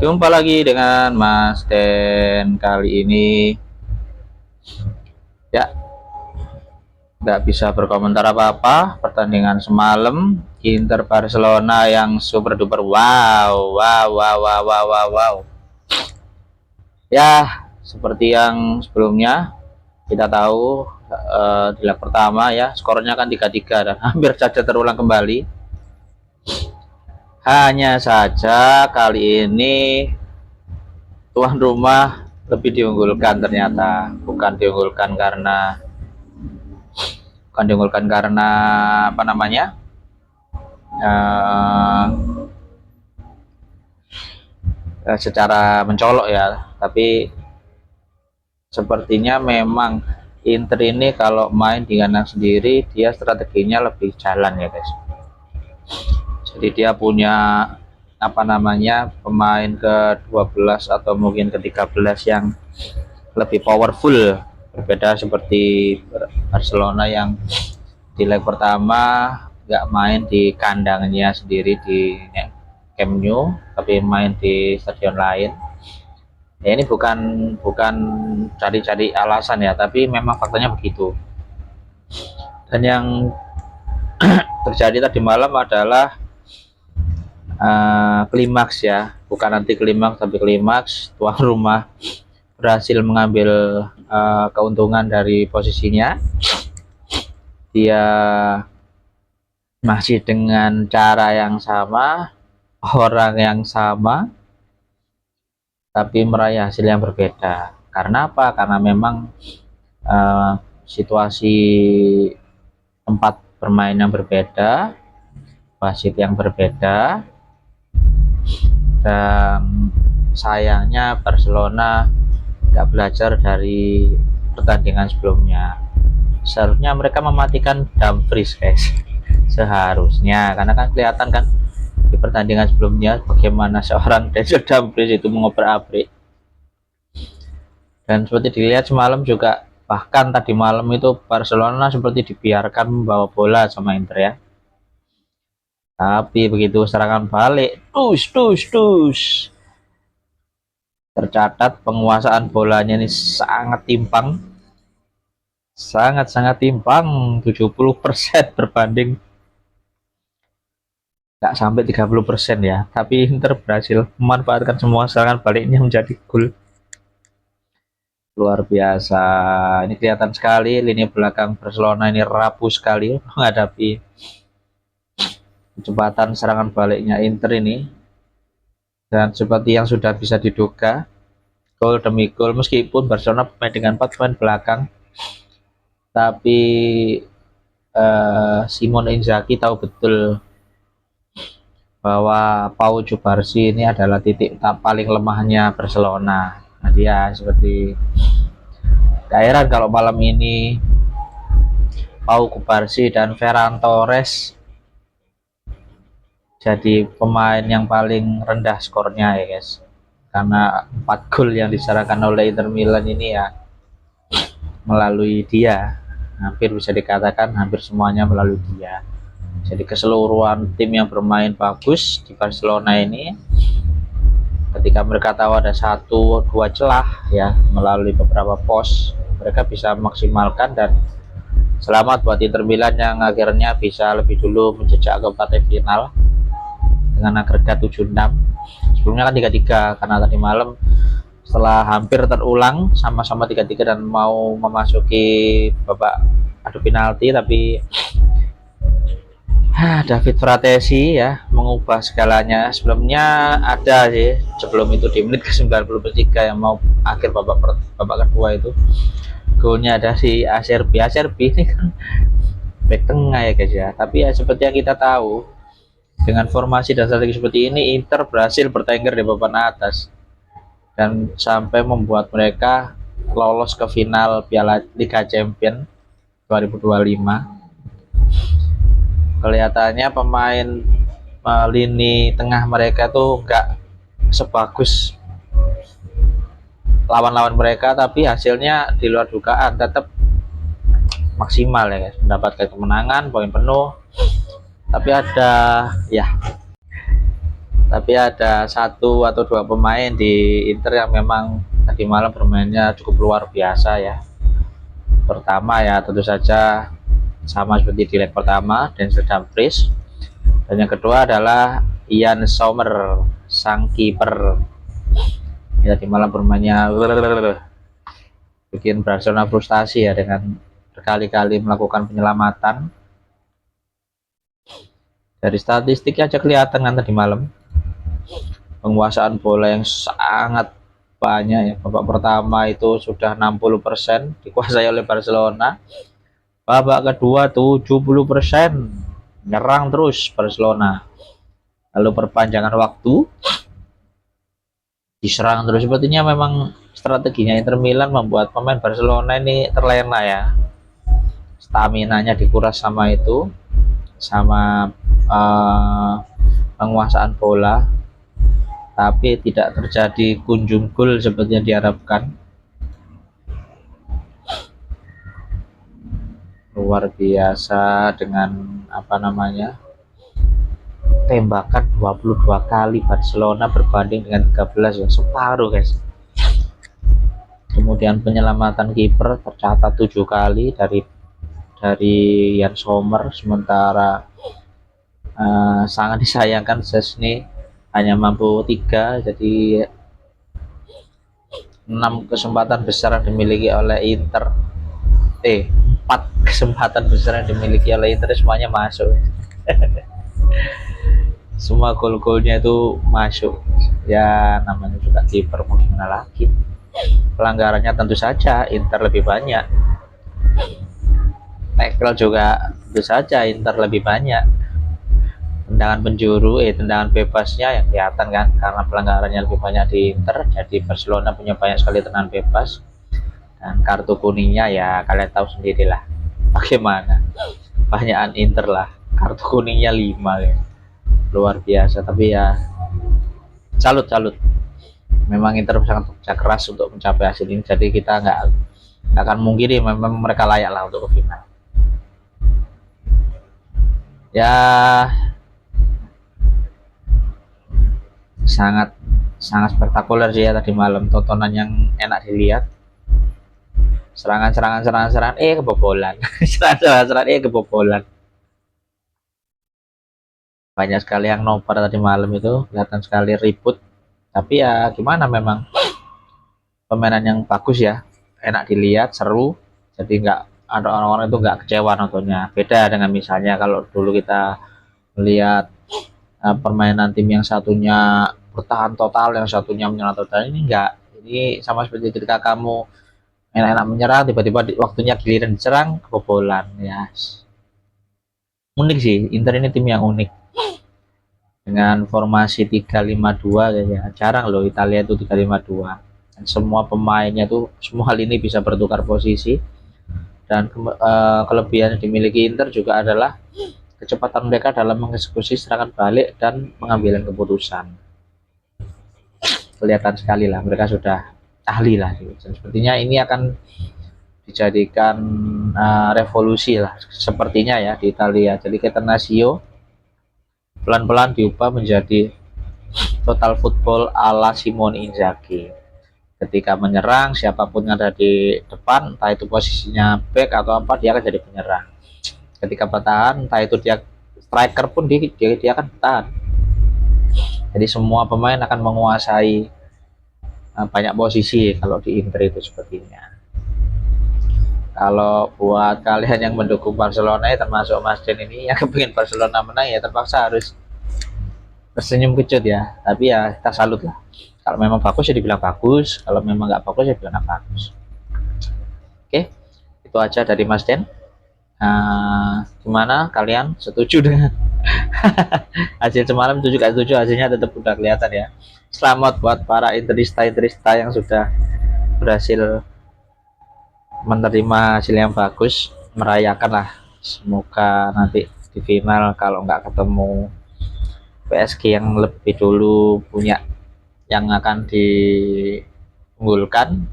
Jumpa lagi dengan Mas Den. Kali ini ya nggak bisa berkomentar apa-apa pertandingan semalam Inter Barcelona yang super duper wow wow wow wow wow wow, wow. Ya seperti yang sebelumnya kita tahu di leg pertama ya skornya kan 3-3 dan hampir saja terulang kembali. Hanya saja kali ini tuan rumah lebih diunggulkan, ternyata bukan diunggulkan karena apa namanya uh, secara mencolok ya, tapi sepertinya memang Inter ini kalau main di kandang sendiri dia strateginya lebih jalan ya guys. Jadi dia punya apa namanya pemain ke-12 atau mungkin ke-13 yang lebih powerful, berbeda seperti Barcelona yang di leg pertama nggak main di kandangnya sendiri di Camp Nou, tapi main di stadion lain. Ya ini bukan bukan cari-cari alasan ya, tapi memang faktanya begitu. Dan yang terjadi tadi malam adalah klimaks ya, bukan nanti klimaks tapi klimaks. Tuan rumah berhasil mengambil keuntungan dari posisinya. Dia masih dengan cara yang sama, orang yang sama, tapi meraih hasil yang berbeda. Karena apa? Karena memang situasi tempat bermain yang berbeda, wasit yang berbeda, dan sayangnya Barcelona nggak belajar dari pertandingan sebelumnya. Seharusnya mereka mematikan Dumfries guys, seharusnya, karena kan kelihatan kan di pertandingan sebelumnya bagaimana seorang Denzel Dumfries itu mengobrak-abrik. Dan seperti dilihat semalam juga, bahkan tadi malam itu Barcelona seperti dibiarkan membawa bola sama Inter ya. Tapi begitu serangan balik, tercatat penguasaan bolanya ini sangat timpang. Sangat-sangat timpang, 70% berbanding nggak sampai 30% ya. Tapi Inter berhasil memanfaatkan semua serangan baliknya menjadi gol. Luar biasa. Ini kelihatan sekali lini belakang Barcelona ini rapuh sekali menghadapi kecepatan serangan baliknya Inter ini. Dan seperti yang sudah bisa diduga, gol demi gol, meskipun Barcelona bermain dengan 4 pemain belakang, tapi Simone Inzaghi tahu betul bahwa Pau Cubarsí ini adalah titik paling lemahnya Barcelona. Nah, dia seperti gak kalau malam ini Pau Cubarsí dan Ferran Torres jadi pemain yang paling rendah skornya ya guys, karena 4 gol yang diserahkan oleh Inter Milan ini ya melalui dia, hampir bisa dikatakan hampir semuanya melalui dia. Jadi keseluruhan tim yang bermain bagus di Barcelona ini, ketika mereka tahu ada 1-2 celah ya melalui beberapa pos, mereka bisa maksimalkan. Dan selamat buat Inter Milan yang akhirnya bisa lebih dulu menjejak ke partai final dengan agregat 7-6. Sebelumnya kan 3-3, karena tadi malam setelah hampir terulang sama-sama 3-3 dan mau memasuki babak adu penalti, tapi David Fratesi ya mengubah segalanya. Sebelumnya ada sih, sebelum itu di menit ke-93 yang mau akhir babak kedua itu, golnya ada si Acerbi ini kan back tengah ya guys ya. Tapi ya seperti yang kita tahu, dengan formasi dan strategi seperti ini Inter berhasil bertengger di papan atas dan sampai membuat mereka lolos ke final Piala Liga Champions 2025. Kelihatannya pemain lini tengah mereka tuh nggak sebagus lawan-lawan mereka, tapi hasilnya di luar dugaan tetap maksimal ya guys, mendapatkan kemenangan poin penuh. Tapi ada ya Tapi ada satu atau dua pemain di Inter yang memang tadi malam bermainnya cukup luar biasa ya. Pertama ya tentu saja sama seperti di leg pertama, Denzel Dumfries. Dan yang kedua adalah Ian Sommer, sang kiper. Ya di malam bermainnya bikin Barcelona frustasi ya dengan berkali-kali melakukan penyelamatan. Dari statistik aja kelihatan kan tadi malam penguasaan bola yang sangat banyak ya. Babak pertama itu sudah 60% dikuasai oleh Barcelona. Babak kedua 70%, nyerang terus Barcelona. Lalu perpanjangan waktu diserang terus. Sepertinya memang strateginya Inter Milan membuat pemain Barcelona ini terlena ya. Stamina-nya dikuras sama itu, sama penguasaan bola, tapi tidak terjadi kunjung gol seperti yang diharapkan. Luar biasa dengan tembakan 22 kali Barcelona berbanding dengan 13 ya, separuh guys. Kemudian penyelamatan kiper tercatat 7 kali dari Jan Sommer, sementara sangat disayangkan Szczęsny hanya mampu 3, jadi 6 kesempatan besar yang dimiliki oleh Inter 4 kesempatan besar yang dimiliki oleh Inter semuanya masuk. Semua gol-golnya itu masuk ya, namanya juga kiper, mau gimana lagi. Pelanggarannya tentu saja Inter lebih banyak, tackle juga tentu saja Inter lebih banyak, tendangan bebasnya yang kelihatan kan, karena pelanggarannya lebih banyak di Inter, jadi Barcelona punya banyak sekali tendangan bebas. Dan kartu kuningnya ya kalian tahu sendirilah bagaimana, banyakan Inter lah, kartu kuningnya 5 ya. Luar biasa. Tapi ya salut memang Inter sangat bekerja keras untuk mencapai hasil ini, jadi kita nggak akan mungkiri memang mereka layak lah untuk ke final ya. Sangat spektakuler sih ya tadi malam, tontonan yang enak dilihat. Serangan kebobolan serangan kebobolan, banyak sekali yang nobar tadi malam itu, kelihatan sekali ribut. Tapi ya gimana, memang permainan yang bagus ya, enak dilihat, seru, jadi nggak ada orang-orang itu nggak kecewa nontonnya. Beda dengan misalnya kalau dulu kita melihat permainan tim yang satunya bertahan total, yang satunya menyerang total. Ini enggak, ini sama seperti ketika kamu enak-enak menyerang, tiba-tiba waktunya giliran diserang kebobolan ya. Unik sih, Inter ini tim yang unik dengan formasi 3-5-2 ya. Jarang loh Italia itu 3-5-2, dan semua pemainnya tuh semua lini bisa bertukar posisi. Dan kelebihan yang dimiliki Inter juga adalah kecepatan mereka dalam mengeksekusi serangan balik dan pengambilan keputusan. Kelihatan sekali lah mereka sudah ahli lah gitu. Dan sepertinya ini akan dijadikan revolusi lah sepertinya ya di Italia. Jadi Catenaccio pelan-pelan diubah menjadi total football ala Simone Inzaghi. Ketika menyerang, siapapun yang ada di depan, entah itu posisinya back atau apa, dia akan jadi penyerang. Ketika bertahan, entah itu dia striker pun dia akan bertahan. Jadi semua pemain akan menguasai banyak posisi kalau di Inter itu sepertinya. Kalau buat kalian yang mendukung Barcelona ya, termasuk Mas Den ini yang kepingin Barcelona menang, ya terpaksa harus tersenyum kecut ya. Tapi ya kita salut lah, kalau memang bagus ya dibilang bagus, kalau memang nggak bagus ya dibilang bagus. Oke, itu aja dari Mas Den. Gimana kalian, setuju dengan hasil semalam? Setuju gak setuju, hasilnya tetap udah kelihatan ya. Selamat buat para interista yang sudah berhasil menerima hasil yang bagus, merayakan lah. Semoga nanti di final kalau nggak ketemu PSG yang lebih dulu punya, yang akan diunggulkan,